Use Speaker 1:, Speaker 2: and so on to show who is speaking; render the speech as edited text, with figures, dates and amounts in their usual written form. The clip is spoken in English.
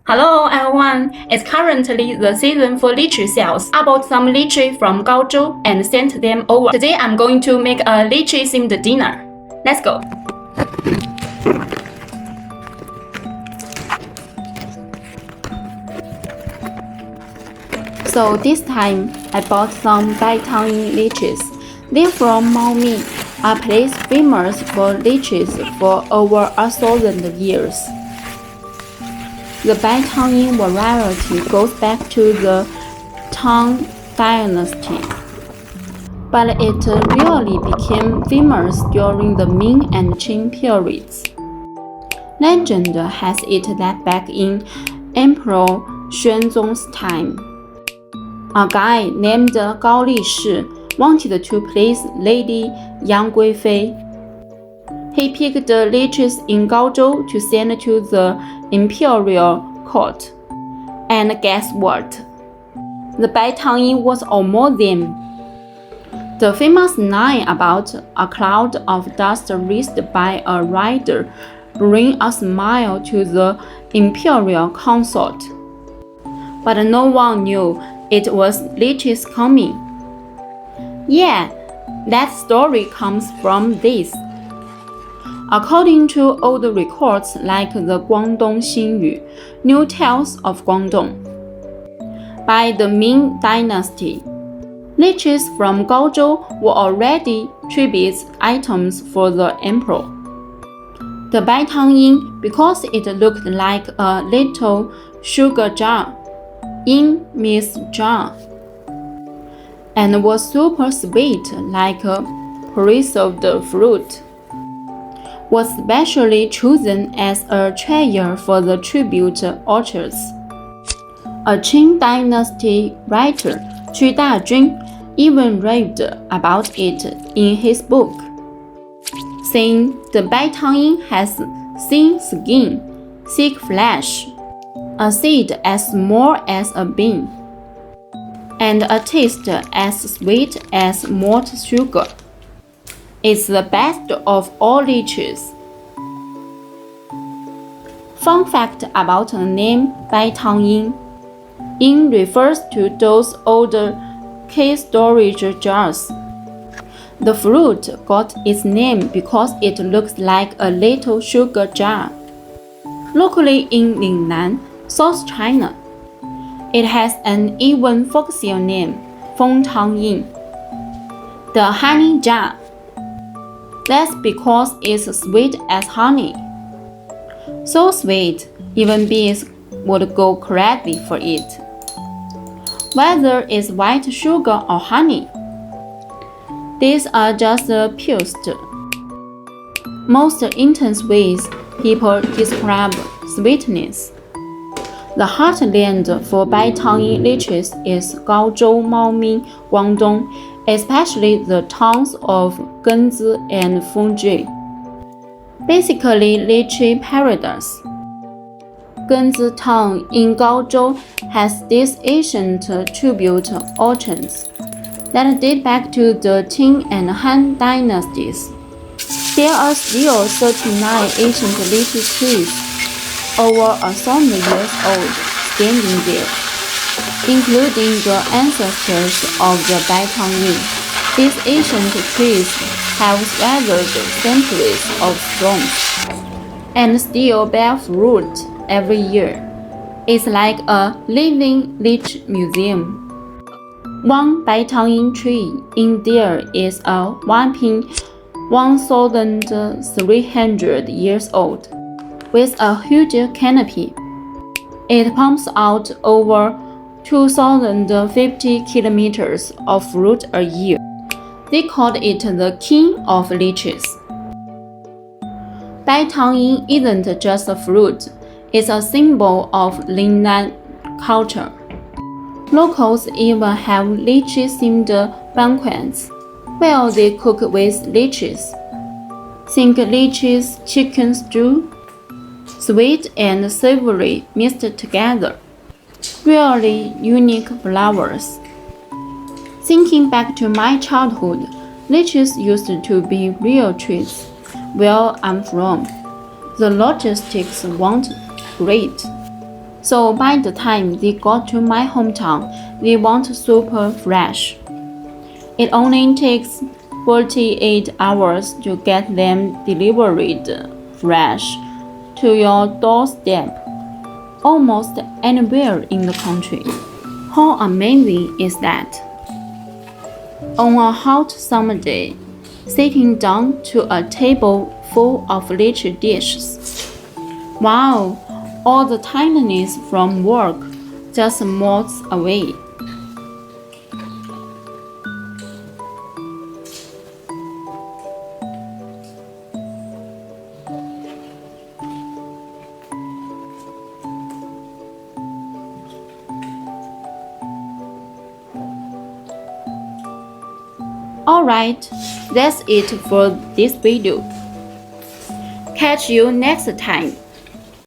Speaker 1: Hello everyone, it's currently the season for lychee sales. I bought some lychee from Gaozhou and sent them over. Today I'm going to make a lychee themed dinner. Let's go! So this time I bought some Baitangying lychees. They're from Maoming, a place famous for lychees for over 1,000 years. The Baitangying variety goes back to the Tang Dynasty, but it really became famous during the Ming and Qing periods. Legend has it that back in Emperor Xuanzong's time, a guy named Gao Lishi wanted to please Lady Yang Guifei. He picked the lychees in Gaozhou to send to the imperial court. And guess what? The Baitangying was almost them. The famous line about a cloud of dust raised by a rider bring a smile to the imperial consort. But no one knew it was lychees coming. Yeah, that story comes from this. According to old records like the Guangdong Xinyu, New Tales of Guangdong, by the Ming Dynasty, lychees from Gaozhou were already tribute items for the emperor. The Baitangying, because it looked like a little sugar jar, yin means jar, and was super sweet like a preserved fruit, was specially chosen as a treasure for the tribute orchards. A Qing Dynasty writer, Qu Dajun, even raved about it in his book, saying the Baitangying has thin skin, thick flesh, a seed as small as a bean, and a taste as sweet as malt sugar. It's the best of all lychees. Fun fact about the name Baitangying: Yin refers to those older case storage jars. The fruit got its name because it looks like a little sugar jar. Locally in Lingnan, South China, it has an even folksier name, Fengtangying, the honey jar. That's because it's sweet as honey. So sweet, even bees would go crazy for it. Whether it's white sugar or honey, these are just the purest, most intense ways people describe sweetness. The heartland for Baitangying lychees is Gaozhou, Maoming, Guangdong, especially the towns of Genzi and Fengzhi. Basically, lychee paradise. Genzi town in Gaozhou has these ancient tribute orchards that date back to the Qing and Han dynasties. There are still 39 ancient lychee trees, over 1,000 years old, standing there, including the ancestors of the Baitangying. These ancient trees have weathered centuries of storms and still bear fruit every year. It's like a living lychee museum. One Baitangying tree in there is a whopping 1,300 years old, with a huge canopy. It pumps out over 2,050 kilometers of fruit a year. They called it the king of lychees. Baitangying isn't just a fruit, it's a symbol of Lingnan culture. Locals even have lychee-themed banquets, where they cook with lychees. Think lychees chicken stew, sweet and savory mixed together. Really unique flavors. Thinking back to my childhood, lychees used to be real treats. Where I'm from, the logistics weren't great. So by the time they got to my hometown, they weren't super fresh. It only takes 48 hours to get them delivered fresh to your doorstep, almost anywhere in the country. How amazing is that? On a hot summer day, sitting down to a table full of lychee dishes. Wow, all the tiredness from work just melts away. Alright, that's it for this video. Catch you next time.